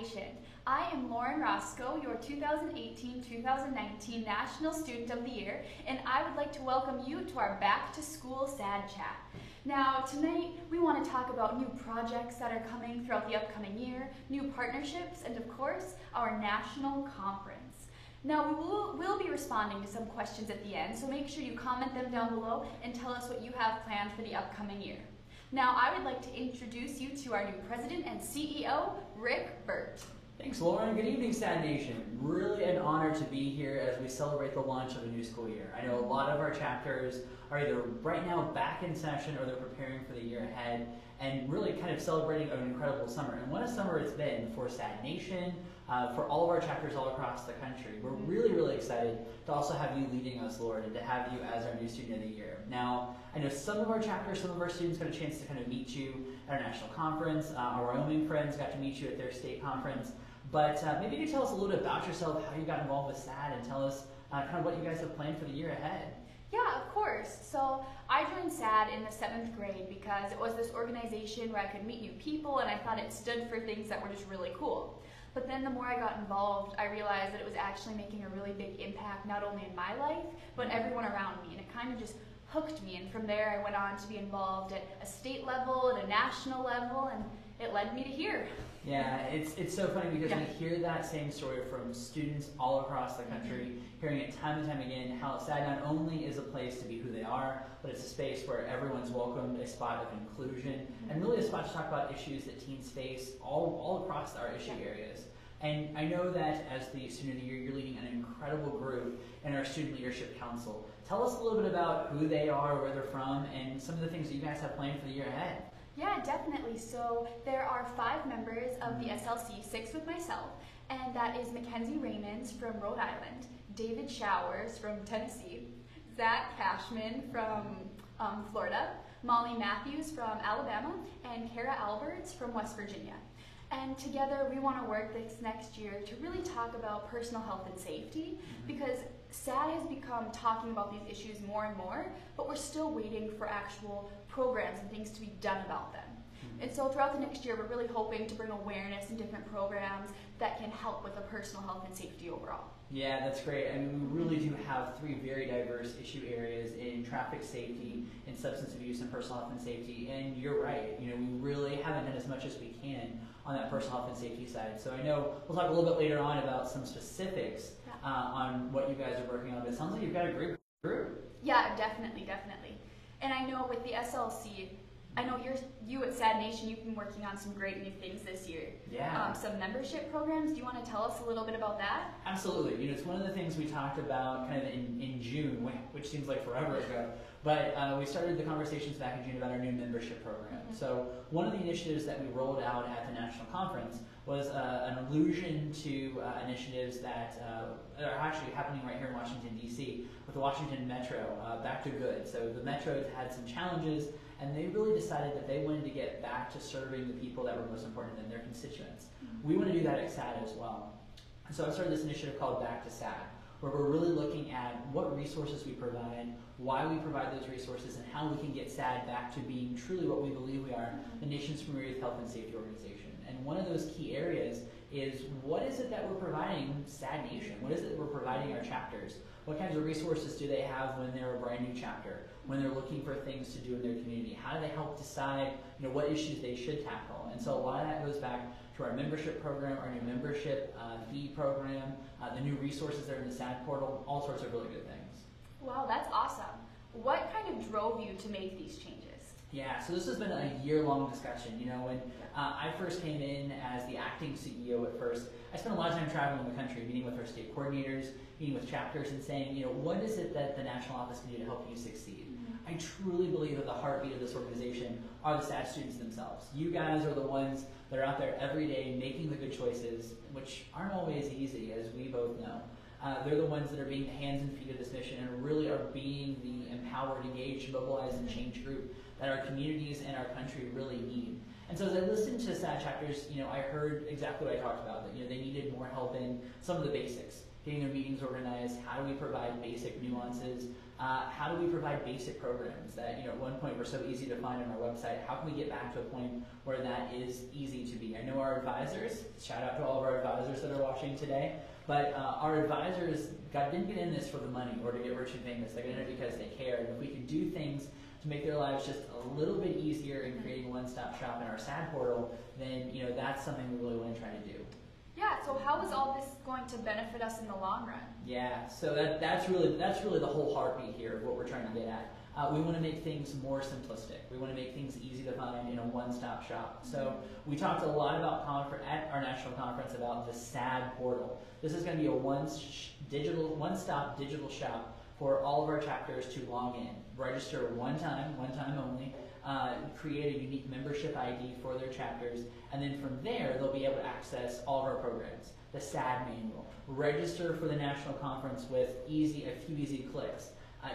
Nation. I am Lauren Roscoe, your 2018-2019 National Student of the Year, and I would like to welcome you to our Back to School SADD Chat. Now, tonight we want to talk about new projects that are coming throughout the upcoming year, new partnerships, and of course, our national conference. Now, we'll be responding to some questions at the end, so make sure you comment them down below and tell us what you have planned for the upcoming year. Now, I would like to introduce you to our new President and CEO, Rick Burt. Thanks, Lauren. Good evening, SADD Nation. Really an honor to be here as we celebrate the launch of a new school year. I know a lot of our chapters are either right now back in session or they're preparing for the year ahead and really kind of celebrating an incredible summer. And what a summer it's been for SADD Nation, for all of our chapters all across the country. We're really excited to also have you leading us, Lauren, and to have you as our new Student of the Year. Now, I know some of our chapters, some of our students got a chance to kind of meet you at our national conference. Our Wyoming friends got to meet you at their state conference. But maybe you could tell us a little bit about yourself, how you got involved with SADD, and tell us kind of what you guys have planned for the year ahead. Yeah, of course. So I joined SADD in the 7th grade because it was this organization where I could meet new people, and I thought it stood for things that were just really cool. But then the more I got involved, I realized that it was actually making a really big impact, not only in my life, but everyone around me. And it kind of just hooked me. And from there, I went on to be involved at a state level, at a national level, and it led me to here. Yeah, it's so funny because we hear that same story from students all across the country, hearing it time and time again, how SADD not only is a place to be who they are, but it's a space where everyone's welcomed, a spot of inclusion, and really a spot to talk about issues that teens face all across our issue areas. And I know that as the Student of the Year, you're leading an incredible group in our Student Leadership Council. Tell us a little bit about who they are, where they're from, and some of the things that you guys have planned for the year ahead. Yeah, definitely. So there are 5 members of the SLC, 6 with myself, and that is Mackenzie Raymonds from Rhode Island, David Showers from Tennessee, Zach Cashman from Florida, Molly Matthews from Alabama, and Kara Alberts from West Virginia. And together we want to work this next year to really talk about personal health and safety, because SADD has become talking about these issues more and more, but we're still waiting for actual programs and things to be done about them. And so throughout the next year, we're really hoping to bring awareness in different programs that can help with the personal health and safety overall. Yeah, that's great. I mean, we really do have 3 very diverse issue areas in traffic safety, in substance abuse, and personal health and safety. And you're right, you know, we really haven't done as much as we can on that personal health and safety side. So I know we'll talk a little bit later on about some specifics on what you guys are working on, but it sounds like you've got a great group. Yeah, definitely. And I know with the SLC, I know you at SADD Nation, you've been working on some great new things this year. Yeah. Some membership programs. Do you want to tell us a little bit about that? Absolutely. You know, it's one of the things we talked about kind of in June, which seems like forever ago. But we started the conversations back in June about our new membership program. So one of the initiatives that we rolled out at the national conference was an allusion to initiatives that are actually happening right here in Washington, D.C. with the Washington Metro, Back to Good. So the Metro had some challenges, and they really decided that they wanted to get back to serving the people that were most important to them, their constituents. We want to do that at SADD as well. And so I started this initiative called Back to SADD, where we're really looking at what resources we provide, why we provide those resources, and how we can get SADD back to being truly what we believe we are, the nation's premier youth health and safety organization. And one of those key areas is, what is it that we're providing SADD Nation? What is it that we're providing our chapters? What kinds of resources do they have when they're a brand new chapter, when they're looking for things to do in their community? How do they help decide, you know, what issues they should tackle? And so a lot of that goes back to our membership program, our new membership fee program, the new resources that are in the SADD portal, all sorts of really good things. Wow, that's awesome. What kind of drove you to make these changes? Yeah, so this has been a year-long discussion. You know, when I first came in as the acting CEO at first, I spent a lot of time traveling the country, meeting with our state coordinators, meeting with chapters, and saying, you know, what is it that the national office can do to help you succeed? I truly believe that the heartbeat of this organization are the SADD students themselves. You guys are the ones that are out there every day making the good choices, which aren't always easy, as we both know. They're the ones that are being the hands and feet of this mission and really are being the empowered, engaged, mobilized, and change group that our communities and our country really need. And so as I listened to SADD chapters, you know, I heard exactly what I talked about, that, you know, they needed more help in some of the basics. getting their meetings organized, how do we provide basic nuances, how do we provide basic programs that, at one point were so easy to find on our website. How can we get back to a point where that is easy to be? I know our advisors, shout out to all of our advisors that are watching today, but our advisors didn't get in this for the money or to get rich and famous. They got in it because they cared. And if we can do things to make their lives just a little bit easier in creating a one-stop shop in our SADD portal, then that's something we really want to try to do. Yeah, so how is all this going to benefit us in the long run? Yeah, so that's really the whole heartbeat here of what we're trying to get at. We want to make things more simplistic. We want to make things easy to find in a one-stop shop. So we talked a lot about at our national conference about the SADD portal. This is going to be a one-stop digital shop for all of our chapters to log in, register one time only, create a unique membership ID for their chapters, and then from there they'll be able to access all of our programs, the SADD manual, register for the national conference with a few easy clicks,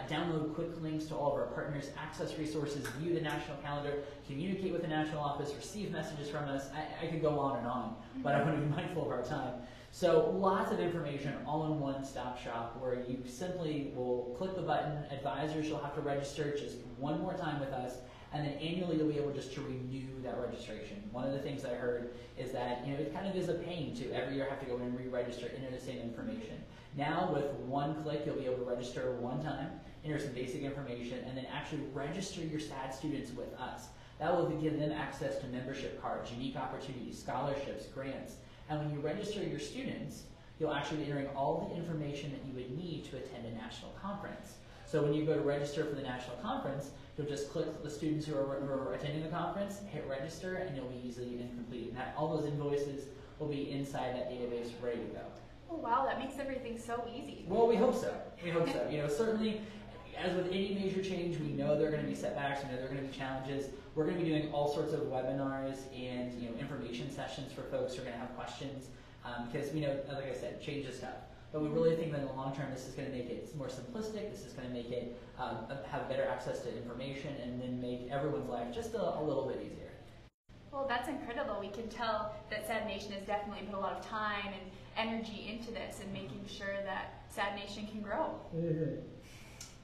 download quick links to all of our partners, access resources, view the national calendar, communicate with the national office, receive messages from us. I could go on and on, but I want to be mindful of our time. So lots of information all in one stop shop where you simply will click the button. Advisors, you'll have to register just one more time with us, and then annually you'll be able just to renew that registration. One of the things I heard is that it kind of is a pain to every year have to go in and re-register, enter the same information. Now with one click you'll be able to register one time, enter some basic information, and then actually register your SADD students with us. That will give them access to membership cards, unique opportunities, scholarships, grants. And when you register your students, you'll actually be entering all the information that you would need to attend a national conference. So when you go to register for the national conference, you'll just click the students who are attending the conference, hit register, and you'll be easily and complete. And all those invoices will be inside that database ready to go. Oh wow, that makes everything so easy. Well, we hope so. We hope so. Certainly, as with any major change, we know there are going to be setbacks, we know there are going to be challenges. We're going to be doing all sorts of webinars and information sessions for folks who are going to have questions because we know, like I said, change is tough. But we really think that in the long term, this is going to make it more simplistic. This is going to make it have better access to information and then make everyone's life just a little bit easier. Well, that's incredible. We can tell that SADD Nation has definitely put a lot of time and energy into this and making sure that SADD Nation can grow. Mm-hmm.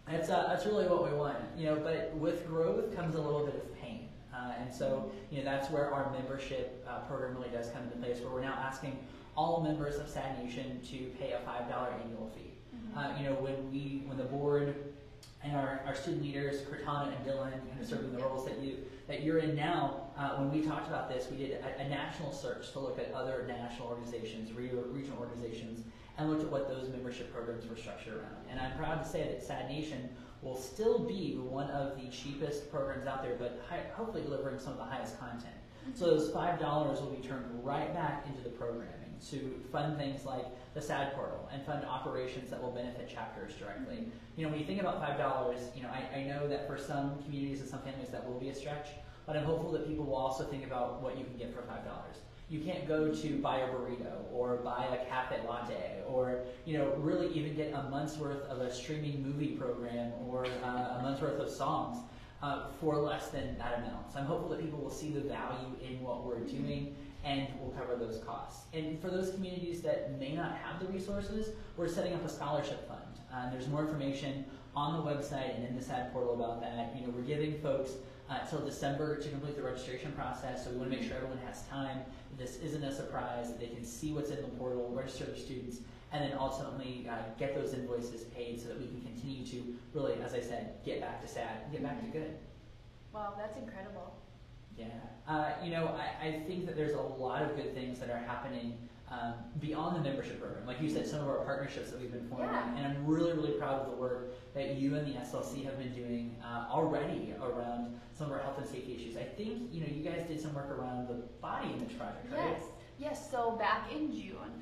That's really what we want, but with growth comes a little bit of pain. And so, that's where our membership program really does come into place, where we're now asking all members of SADD Nation to pay a $5 annual fee. Mm-hmm. When the board and our student leaders, Cortana and Dylan, kind of serving the roles that you're in now, when we talked about this, we did a national search to look at other national organizations, regional organizations, and looked at what those membership programs were structured around. And I'm proud to say that SADD Nation will still be one of the cheapest programs out there, but hopefully delivering some of the highest content. Mm-hmm. So those $5 will be turned right back into the programming to fund things like the SADD portal and fund operations that will benefit chapters directly. Mm-hmm. When you think about $5, I know that for some communities and some families that will be a stretch, but I'm hopeful that people will also think about what you can get for $5. You can't go to buy a burrito or buy a cafe latte or really even get a month's worth of a streaming movie program or a month's worth of songs for less than that amount. So I'm hopeful that people will see the value in what we're doing and will cover those costs. And for those communities that may not have the resources, we're setting up a scholarship fund. There's more information on the website and in the SADD portal about that. We're giving folks till December to complete the registration process, so we want to make sure everyone has time. This isn't a surprise, that they can see what's in the portal, register their students, and then ultimately get those invoices paid so that we can continue to really, as I said, get back to SADD, get back to good. Wow, that's incredible. Yeah. I think that there's a lot of good things that are happening beyond the membership program. Like you said, some of our partnerships that we've been forming, and I'm really, really proud of the work that you and the SLC have been doing already around some of our health and safety issues. I think, you guys did some work around the body image project, right? Yes, so back in June,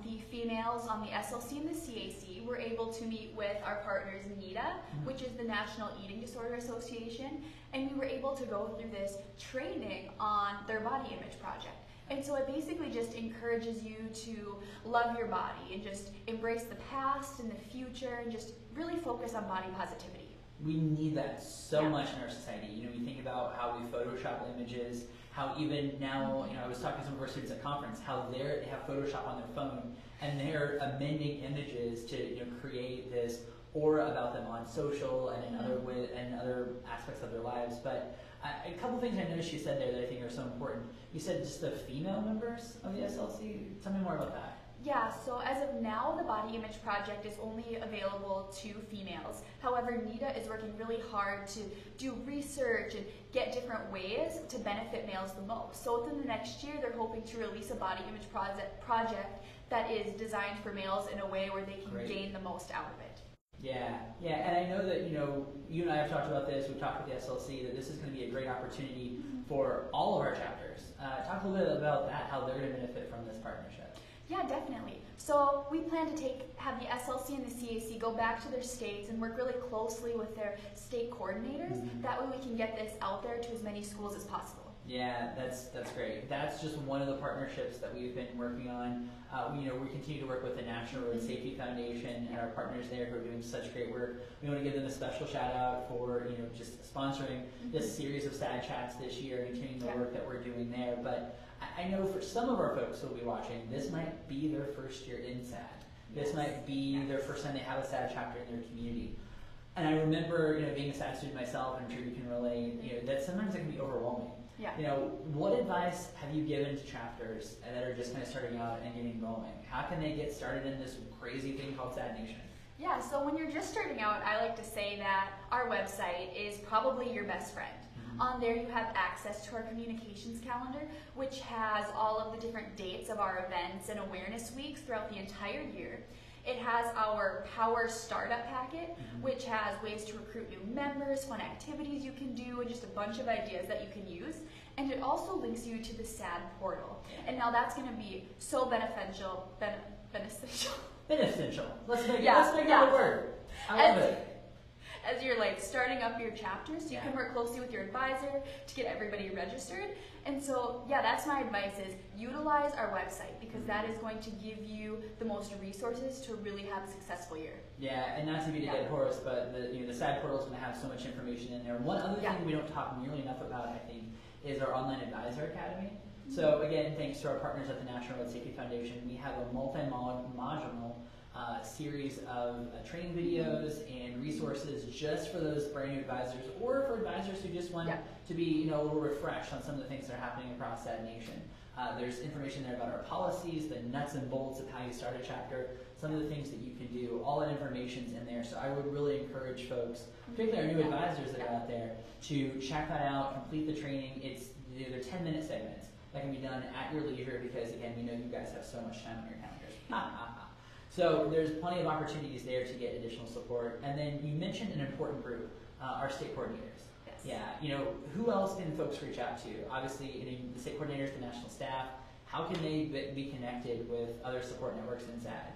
the females on the SLC and the CAC were able to meet with our partners NEDA, which is the National Eating Disorder Association, and we were able to go through this training on their body image project. And so it basically just encourages you to love your body and just embrace the past and the future and just really focus on body positivity. we need that so much in our society. You know, we think about how we Photoshop images, how even now, you know, I was talking to some of our students at conference, how they have Photoshop on their phone, and they're amending images to, you know, create this aura about them on social and in other aspects of their lives. But a couple things I noticed you said there that I think are so important. You said just the female members of the SLC. Tell me more about that. Yeah, so as of now, the Body Image Project is only available to females. However, NITA is working really hard to do research and get different ways to benefit males the most. So within the next year, they're hoping to release a body image project that is designed for males in a way where they can gain the most out of it. Yeah, and I know that, you know, you and I have talked about this, we've talked with the SLC, that this is going to be a great opportunity for all of our chapters. Talk a little bit about that, how they're going to benefit from this partnership. Yeah, definitely. So we plan to have the SLC and the CAC go back to their states and work really closely with their state coordinators. That way we can get this out there to as many schools as possible. Yeah, that's great. That's just one of the partnerships that we've been working on. You know, we continue to work with the National Road Safety Foundation and our partners there who are doing such great work. We want to give them a special shout out for, you know, just sponsoring this series of SADD chats this year and continuing the work that we're doing there. But I know for some of our folks who will be watching, this might be their first year in SADD. This might be their first time they have a SADD chapter in their community. And I remember, you know, being a SADD student myself, and I'm sure you can relate, you know, that sometimes it can be overwhelming. Yeah. You know, what advice have you given to chapters that are just kind of starting out and getting going? How can they get started in this crazy thing called SADD Nation? Yeah, so when you're just starting out, I like to say that our website is probably your best friend. On there you have access to our communications calendar, which has all of the different dates of our events and awareness weeks throughout the entire year. It has our Power Startup Packet, which has ways to recruit new members, fun activities you can do, and just a bunch of ideas that you can use. And it also links you to the SADD portal. And now that's going to be so beneficial. Beneficial. Let's make it a word. I love it. As you're like starting up your chapters, you can work closely with your advisor to get everybody registered. And so, yeah, that's my advice is utilize our website because that is going to give you the most resources to really have a successful year. Yeah, and not to be a dead horse, but the SADD portal is going to have so much information in there. One other thing we don't talk nearly enough about, I think, is our Online Advisor Academy. So again, thanks to our partners at the National Road Safety Foundation, we have a multi-module series of training videos and resources just for those brand new advisors or for advisors who just want to be, you know, a little refreshed on some of the things that are happening across SADD Nation. There's information there about our policies, the nuts and bolts of how you start a chapter, some of the things that you can do. All that information's in there. So I would really encourage folks, particularly our new advisors that are out there, to check that out, complete the training. They're 10-minute segments that can be done at your leisure because, again, we know you guys have so much time on your calendars. So there's plenty of opportunities there to get additional support. And then you mentioned an important group, our state coordinators. Yes. Yeah, you know, who else can folks reach out to? Obviously, you know, the state coordinators, the national staff. How can they be connected with other support networks in SADD?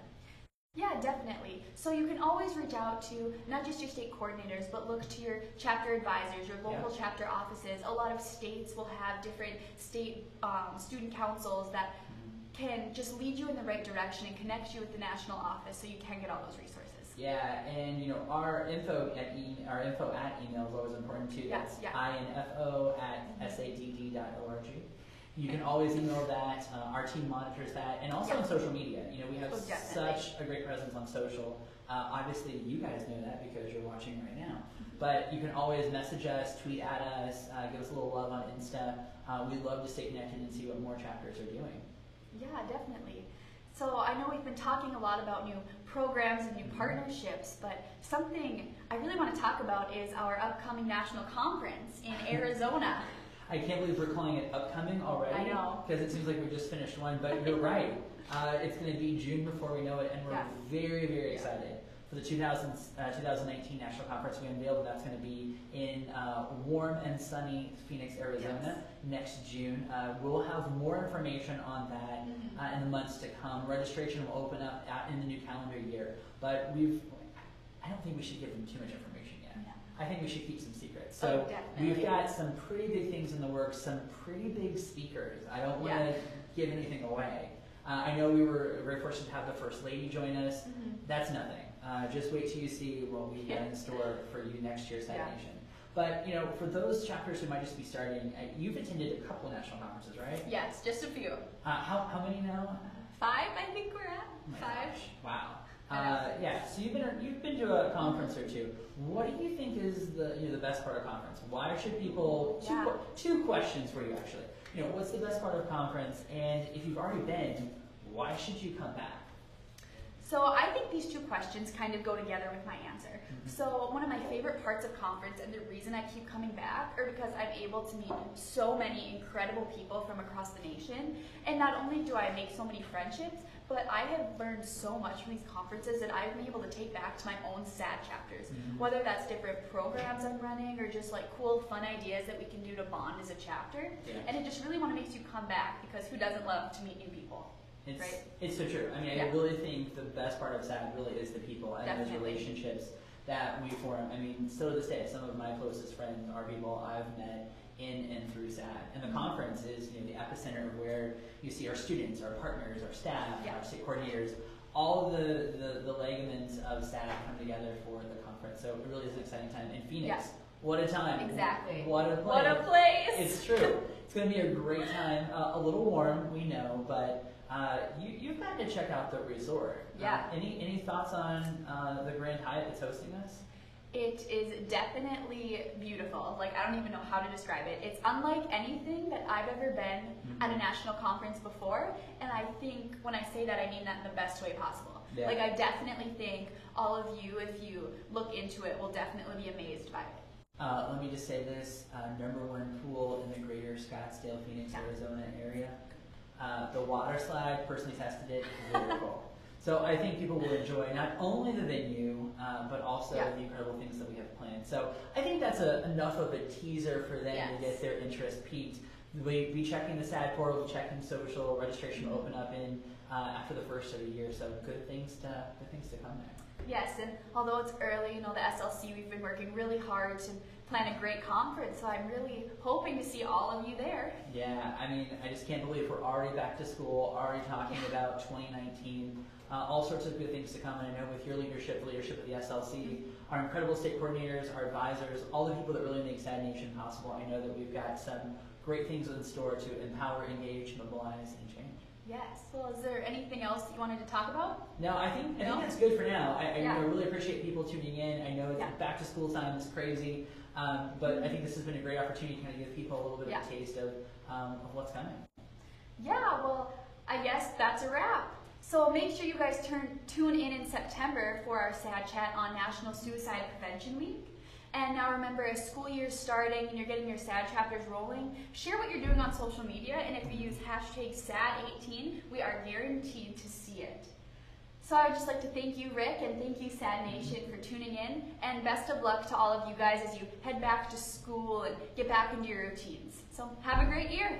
Yeah, definitely. So you can always reach out to not just your state coordinators, but look to your chapter advisors, your local chapter offices. A lot of states will have different state student councils that can just lead you in the right direction and connect you with the national office so you can get all those resources. Yeah, and you know, our info at email is always important too. That's info@sadd.org. You can always email that. Our team monitors that, and also on social media. You know, we have such a great presence on social. Obviously, you guys know that because you're watching right now. But you can always message us, tweet at us, give us a little love on Insta. We'd love to stay connected and see what more chapters are doing. Yeah, definitely. So I know we've been talking a lot about new programs and new partnerships, but something I really want to talk about is our upcoming national conference in Arizona. I can't believe we're calling it upcoming already. I know. Because it seems like we just finished one, but you're right. It's going to be June before we know it, and we're very, very excited. For the 2019 National Conference, we unveiled that that's going to be in warm and sunny Phoenix, Arizona next June. We'll have more information on that in the months to come. Registration will open up in the new calendar year, but I don't think we should give them too much information yet. No. I think we should keep some secrets. So we've got some pretty big things in the works, some pretty big speakers. I don't want to give anything away. I know we were very fortunate to have the First Lady join us. That's nothing. Just wait till you see what we got in store for you next year, SADD Yeah. Nation. But for those chapters who might just be starting, you've attended a couple national conferences, right? Yes, just a few. How many now? 5, I think we're at. Oh my 5. gosh, wow. Yeah, so you've been to a conference or two. What do you think is the best part of conference? Why should people? Two questions for you actually. What's the best part of conference? And if you've already been, why should you come back? So I think these two questions kind of go together with my answer. So one of my favorite parts of conference, and the reason I keep coming back, are because I'm able to meet so many incredible people from across the nation. And not only do I make so many friendships, but I have learned so much from these conferences that I've been able to take back to my own SADD chapters. Whether that's different programs I'm running or just like cool, fun ideas that we can do to bond as a chapter. Yeah. And it just really makes you come back, because who doesn't love to meet new people? It's so true. I mean, I really think the best part of SADD really is the people and those relationships that we form. I mean, still to this day, some of my closest friends are people I've met in and through SADD. And the conference is the epicenter of where you see our students, our partners, our staff, our state coordinators, all the ligaments of SADD come together for the conference. So it really is an exciting time. In Phoenix, what a time. Exactly. What a place. What a place. It's true. It's going to be a great time. A little warm, we know, but you've got to check out the resort. Yeah. Any thoughts on the Grand Hyatt that's hosting us? It is definitely beautiful. Like, I don't even know how to describe it. It's unlike anything that I've ever been at a national conference before. And I think when I say that, I mean that in the best way possible. Yeah. Like, I definitely think all of you, if you look into it, will definitely be amazed by it. Let me just say this, #1 pool in the greater Scottsdale, Phoenix, Arizona area. The water slide, personally tested it, very cool. So I think people will enjoy not only the venue, but also the incredible things that we have planned. So I think that's enough of a teaser for them to get their interest piqued. We'll be checking the SADD portal, we'll be checking social registration will open up in after the first of the year. So good things to come there. Yes, and although it's early, the SLC, we've been working really hard to plan a great conference, so I'm really hoping to see all of you there. Yeah, I mean, I just can't believe we're already back to school, already talking about 2019. All sorts of good things to come, and I know with your leadership, the leadership of the SLC, our incredible state coordinators, our advisors, all the people that really make SADD Nation possible, I know that we've got some great things in store to empower, engage, mobilize, and change. Yes. Well, is there anything else that you wanted to talk about? No, I think that's good for now. I really appreciate people tuning in. I know it's back to school time is crazy, but I think this has been a great opportunity to kind of give people a little bit of a taste of what's coming. Yeah, well, I guess that's a wrap. So make sure you guys tune in September for our SADD chat on National Suicide Prevention Week. And now remember, as school year's starting and you're getting your SADD chapters rolling, share what you're doing on social media, and if you use #SADD18, we are guaranteed to see it. So I'd just like to thank you, Rick, and thank you, SADD Nation, for tuning in, and best of luck to all of you guys as you head back to school and get back into your routines. So have a great year.